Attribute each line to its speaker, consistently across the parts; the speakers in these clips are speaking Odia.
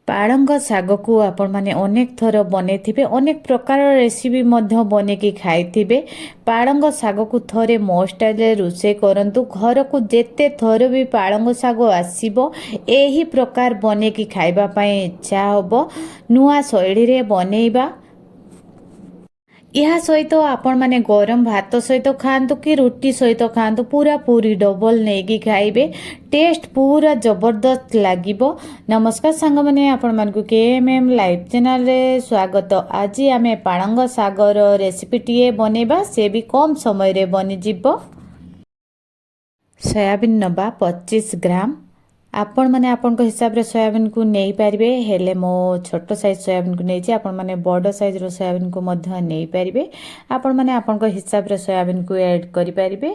Speaker 1: ପାଳଙ୍ଗ ଶାଗକୁ ଆପଣମାନେ ଅନେକ ଥର ବନେଇଥିବେ, ଅନେକ ପ୍ରକାର ରେସିପି ମଧ୍ୟ ବନେଇକି ଖାଇଥିବେ। ପାଳଙ୍ଗ ଶାଗକୁ ଥରେ ମୋ ଷ୍ଟାଇଲରେ ରୋଷେଇ କରନ୍ତୁ, ଘରକୁ ଯେତେ ଥର ବି ପାଳଙ୍ଗ ଶାଗ ଆସିବ ଏହି ପ୍ରକାର ବନେଇକି ଖାଇବା ପାଇଁ ଇଚ୍ଛା ହେବ। ନୂଆ ଶୈଳୀରେ ବନେଇବା। ଏହା ସହିତ ଆପଣମାନେ ଗରମ ଭାତ ସହିତ ଖାଆନ୍ତୁ କି ରୁଟି ସହିତ ଖାଆନ୍ତୁ, ପୁରା ପୁରୀ ଡବଲ ନେଇକି ଖାଇବେ। ଟେଷ୍ଟ ପୁରା ଜବରଦସ୍ତ ଲାଗିବ। ନମସ୍କାର ସାଙ୍ଗମାନେ, ଆପଣମାନଙ୍କୁ KMM ଲାଇଭ୍ ଚ୍ୟାନେଲରେ ସ୍ୱାଗତ। ଆଜି ଆମେ ପାଳଙ୍ଗ ଶାଗର ରେସିପିଟିଏ ବନେଇବା, ସେ ବି କମ୍ ସମୟରେ ବନିଯିବ। ସୋୟାବିନ୍ ନେବା 25 ଗ୍ରାମ। ଆପଣମାନେ ଆପଣଙ୍କ ହିସାବରେ ସୋୟାବିନ୍କୁ ନେଇପାରିବେ, ହେଲେ ମୋ ଛୋଟ ସାଇଜ୍ ସୋୟାବିନ୍କୁ ନେଇଛି, ଆପଣମାନେ ବଡ଼ ସାଇଜ୍ର ସୋୟାବିନ୍କୁ ମଧ୍ୟ ନେଇପାରିବେ। ଆପଣମାନେ ଆପଣଙ୍କ ହିସାବରେ ସୋୟାବିନ୍କୁ ଆଡ଼୍ କରିପାରିବେ।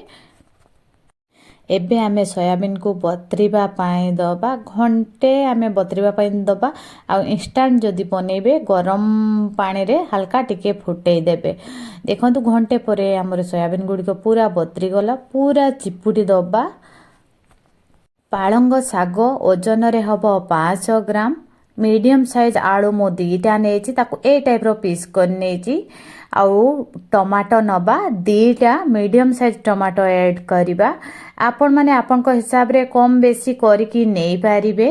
Speaker 1: ଏବେ ଆମେ ସୋୟାବିନ୍କୁ ବତୁରିବା ପାଇଁ ଦେବା, ଘଣ୍ଟେ ଆମେ ବତୁରିବା ପାଇଁ ଦେବା। ଆଉ ଇନଷ୍ଟାଣ୍ଟ ଯଦି ବନେଇବେ ଗରମ ପାଣିରେ ହାଲକା ଟିକେ ଫୁଟେଇ ଦେବେ। ଦେଖନ୍ତୁ ଘଣ୍ଟେ ପରେ ଆମର ସୋୟାବିନ୍ ଗୁଡ଼ିକ ପୁରା ବତୁରିଗଲା, ପୁରା ଚିପୁଡ଼ି ଦେବା। ପାଳଙ୍ଗ ଶାଗ ଓଜନରେ ହେବ 500 ଗ୍ରାମ। ମିଡ଼ିୟମ୍ ସାଇଜ୍ ଆଳୁ ମୁଁ 2ଟା ନେଇଛି, ତାକୁ ଏଇ ଟାଇପ୍ର ପିସ୍ କରି ନେଇଛି। ଆଉ ଟମାଟୋ ନେବା 2ଟା, ମିଡ଼ିୟମ୍ ସାଇଜ୍ ଟମାଟୋ ଆଡ଼୍ କରିବା। ଆପଣମାନେ ଆପଣଙ୍କ ହିସାବରେ କମ୍ ବେଶୀ କରିକି ନେଇପାରିବେ।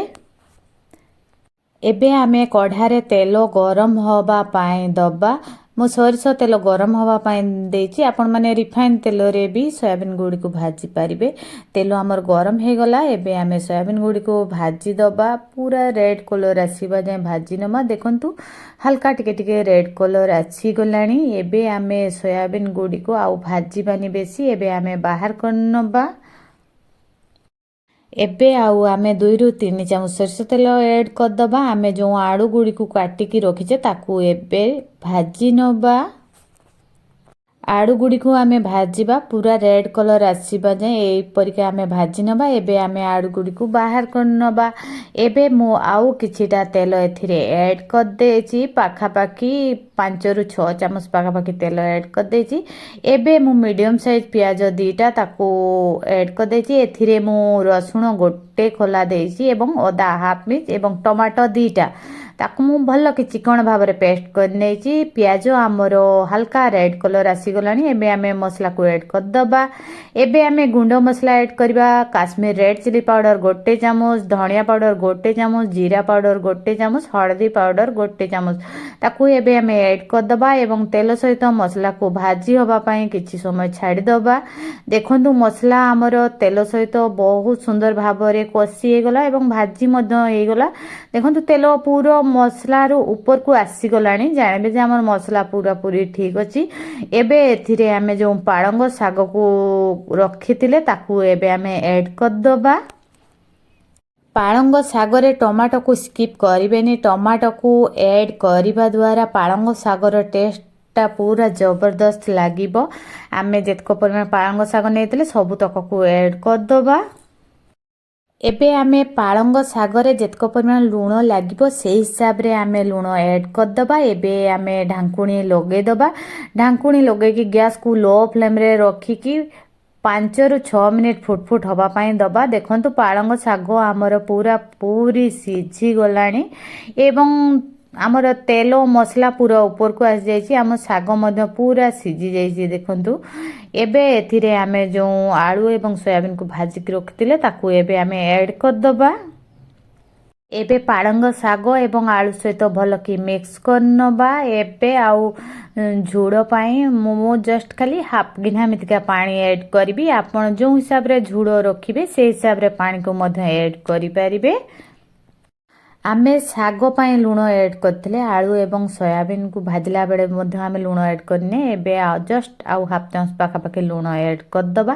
Speaker 1: ଏବେ ଆମେ କଢ଼ାରେ ତେଲ ଗରମ ହେବା ପାଇଁ ଦେବା। ମୁଁ ସୋରିଷ ତେଲ ଗରମ ହେବା ପାଇଁ ଦେଇଛି, ଆପଣମାନେ ରିଫାଇନ୍ ତେଲରେ ବି ସୋୟାବିନ୍ ଗୁଡ଼ିକୁ ଭାଜି ପାରିବେ। ତେଲ ଆମର ଗରମ ହେଇଗଲା, ଏବେ ଆମେ ସୋୟାବିନ୍ ଗୁଡ଼ିକୁ ଭାଜି ଦେବା। ପୁରା ରେଡ୍ କଲର୍ ଆସିବା ଯାଏଁ ଭାଜି ନେବା। ଦେଖନ୍ତୁ ହାଲକା ଟିକେ ଟିକେ ରେଡ୍ କଲର୍ ଆସିଗଲାଣି। ଏବେ ଆମେ ସୋୟାବିନ୍ ଗୁଡ଼ିକୁ ଆଉ ଭାଜିବାନି ବେଶୀ, ଏବେ ଆମେ ବାହାର କରିନେବା। ଏବେ ଆଉ ଆମେ 2ରୁ 3 ଚାମଚ ସୋରିଷ ତେଲ ଆଡ଼୍ କରିଦେବା। ଆମେ ଯେଉଁ ଆଳୁ ଗୁଡ଼ିକୁ କାଟିକି ରଖିଛେ ତାକୁ ଏବେ ଭାଜି ନେବା। ଆଳୁ ଗୁଡ଼ିକୁ ଆମେ ଭାଜିବା, ପୁରା ରେଡ୍ କଲର୍ ଆସିବା ଯାଏଁ ଏଇପରିକା ଆମେ ଭାଜି ନେବା। ଏବେ ଆମେ ଆଳୁ ଗୁଡ଼ିକୁ ବାହାର କରିନେବା। ଏବେ ମୁଁ ଆଉ କିଛିଟା ତେଲ ଏଥିରେ ଆଡ଼୍ କରିଦେଇଛି, ପାଖାପାଖି 5ରୁ 6 ଚାମଚ ପାଖାପାଖି ତେଲ ଆଡ଼୍ କରିଦେଇଛି। ଏବେ ମୁଁ ମିଡ଼ିୟମ୍ ସାଇଜ୍ ପିଆଜ 2ଟା ତାକୁ ଆଡ଼୍ କରିଦେଇଛି। ଏଥିରେ ମୁଁ ରସୁଣ 1 ଖୋଲା ଦେଇଛି ଏବଂ ଅଦା ହାଫ୍ ଇଞ୍ଚ ଏବଂ ଟମାଟୋ 2ଟା, ତାକୁ ମୁଁ ଭଲ କି ଚିକଣ ଭାବରେ ପେଷ୍ଟ କରି ନେଇଛି। ପିଆଜ ଆମର ହାଲକା ରେଡ୍ କଲର୍ ଆସିଗଲାଣି। ଏବେ ଆମେ ମସଲାକୁ ଆଡ଼୍ କରିଦେବା। ଏବେ ଆମେ ଗୁଣ୍ଡ ମସଲା ଆଡ଼୍ କରିବା। କାଶ୍ମୀର ରେଡ୍ ଚିଲି ପାଉଡ଼ର 1 ଚାମଚ, ଧନିଆ ପାଉଡ଼ର 1 ଚାମଚ, ଜିରା ପାଉଡ଼ର 1 ଚାମଚ, ହଳଦୀ ପାଉଡ଼ର 1 ଚାମଚ, ତାକୁ ଏବେ ଆମେ ଆଡ଼୍ କରିଦେବା ଏବଂ ତେଲ ସହିତ ମସଲାକୁ ଭାଜି ହେବା ପାଇଁ କିଛି ସମୟ ଛାଡ଼ିଦେବା। ଦେଖନ୍ତୁ ମସଲା ଆମର ତେଲ ସହିତ ବହୁତ ସୁନ୍ଦର ଭାବରେ କଷି ହେଇଗଲା ଏବଂ ଭାଜି ମଧ୍ୟ ହେଇଗଲା। ଦେଖନ୍ତୁ ତେଲ ପୁରା ମସଲାରୁ ଉପରକୁ ଆସିଗଲାଣି, ଜାଣିବେ ଯେ ଆମର ମସଲା ପୁରାପୁରି ଠିକ୍ ଅଛି। ଏବେ ଏଥିରେ ଆମେ ଯେଉଁ ପାଳଙ୍ଗ ଶାଗକୁ ରଖିଥିଲେ ତାକୁ ଏବେ ଆମେ ଆଡ଼୍ କରିଦେବା। ପାଳଙ୍ଗ ଶାଗରେ ଟମାଟୋକୁ ସ୍କିପ୍ କରିବେନି। ଟମାଟୋକୁ ଆଡ଼୍ କରିବା ଦ୍ୱାରା ପାଳଙ୍ଗ ଶାଗର ଟେଷ୍ଟଟା ପୁରା ଜବରଦସ୍ତ ଲାଗିବ। ଆମେ ଯେତିକ ପରିମାଣ ପାଳଙ୍ଗ ଶାଗ ନେଇଥିଲେ ସବୁତକକୁ ଆଡ଼୍ କରିଦେବା। ଏବେ ଆମେ ପାଳଙ୍ଗ ଶାଗରେ ଯେତିକ ପରିମାଣ ଲୁଣ ଲାଗିବ ସେଇ ହିସାବରେ ଆମେ ଲୁଣ ଆଡ଼୍ କରିଦେବା। ଏବେ ଆମେ ଢାଙ୍କୁଣୀ ଲଗାଇଦେବା। ଢାଙ୍କୁଣୀ ଲଗାଇକି ଗ୍ୟାସ୍କୁ ଲୋ ଫ୍ଲେମ୍ରେ ରଖିକି 5ରୁ 6 ମିନିଟ୍ ଫୁଟ୍ ଫୁଟ୍ ହେବା ପାଇଁ ଦେବା। ଦେଖନ୍ତୁ ପାଳଙ୍ଗ ଶାଗ ଆମର ପୁରି ସିଝିଗଲାଣି ଏବଂ ଆମର ତେଲ ମସଲା ପୁରା ଉପରକୁ ଆସିଯାଇଛି। ଆମ ଶାଗ ମଧ୍ୟ ପୁରା ସିଝି ଯାଇଛି। ଦେଖନ୍ତୁ ଏବେ ଏଥିରେ ଆମେ ଯେଉଁ ଆଳୁ ଏବଂ ସୋୟାବିନ୍କୁ ଭାଜିକି ରଖିଥିଲେ ତାକୁ ଏବେ ଆମେ ଆଡ଼୍ କରିଦେବା। ଏବେ ପାଳଙ୍ଗ ଶାଗ ଏବଂ ଆଳୁ ସହିତ ଭଲ କି ମିକ୍ସ କରିନେବା। ଏବେ ଆଉ ଝୋଳ ପାଇଁ ମୁଁ ଜଷ୍ଟ ଖାଲି ହାଫ୍ ଗିନା ଏମିତିକା ପାଣି ଆଡ଼୍ କରିବି। ଆପଣ ଯେଉଁ ହିସାବରେ ଝୋଳ ରଖିବେ ସେଇ ହିସାବରେ ପାଣିକୁ ମଧ୍ୟ ଆଡ଼୍ କରିପାରିବେ। ଆମେ ଶାଗ ପାଇଁ ଲୁଣ ଆଡ଼୍ କରିଥିଲେ, ଆଳୁ ଏବଂ ସୋୟାବିନ୍କୁ ଭାଜିଲା ବେଳେ ମଧ୍ୟ ଆମେ ଲୁଣ ଆଡ଼୍ କରିନେ। ଏବେ ଜଷ୍ଟ ଆଉ ହାଫ୍ ଚାମଚ ପାଖାପାଖି ଲୁଣ ଆଡ଼୍ କରିଦେବା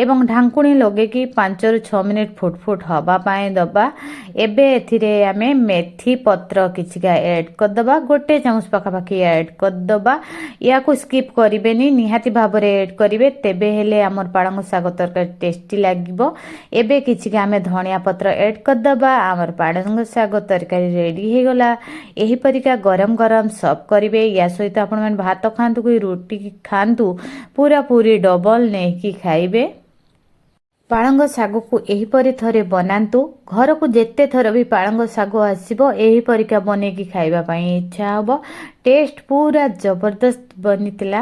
Speaker 1: ଏବଂ ଢାଙ୍କୁଣୀ ଲଗାଇକି 5ରୁ 6 ମିନିଟ୍ ଫୁଟ୍ ଫୁଟ୍ ହେବା ପାଇଁ ଦେବା। ଏବେ ଏଥିରେ ଆମେ ମେଥି ପତ୍ର କିଛିଟା ଆଡ଼୍ କରିଦେବା, 1 ଚାମଚ ପାଖାପାଖି ଆଡ଼୍ କରିଦେବା। ୟାକୁ ସ୍କିପ୍ କରିବେନି, ନିହାତି ଭାବରେ ଆଡ଼୍ କରିବେ, ତେବେ ହେଲେ ଆମର ପାଳଙ୍ଗ ଶାଗ ତରକାରୀ ଟେଷ୍ଟି ଲାଗିବ। ଏବେ କିଛିଟା ଆମେ ଧନିଆ ପତ୍ର ଆଡ଼୍ କରିଦେବା। ଆମର ପାଳଙ୍ଗ ଶାଗ ତରକାରୀ ରେଡ଼ି ହେଇଗଲା। ଏହିପରିକା ଗରମ ଗରମ ସର୍ଭ କରିବେ। ୟା ସହିତ ଆପଣମାନେ ଭାତ ଖାଆନ୍ତୁ କି ରୁଟି ଖାଆନ୍ତୁ, ପୁରା ପୁରି ଡବଲ ନେଇକି ଖାଇବେ। ପାଳଙ୍ଗ ଶାଗକୁ ଏହିପରି ଥରେ ବନାନ୍ତୁ। ଘରକୁ ଯେତେ ଥର ବି ପାଳଙ୍ଗ ଶାଗ ଆସିବ ଏହିପରିକା ବନେଇକି ଖାଇବା ପାଇଁ ଇଚ୍ଛା ହେବ। ଟେଷ୍ଟ ପୁରା ଜବରଦସ୍ତ ବନିଥିଲା।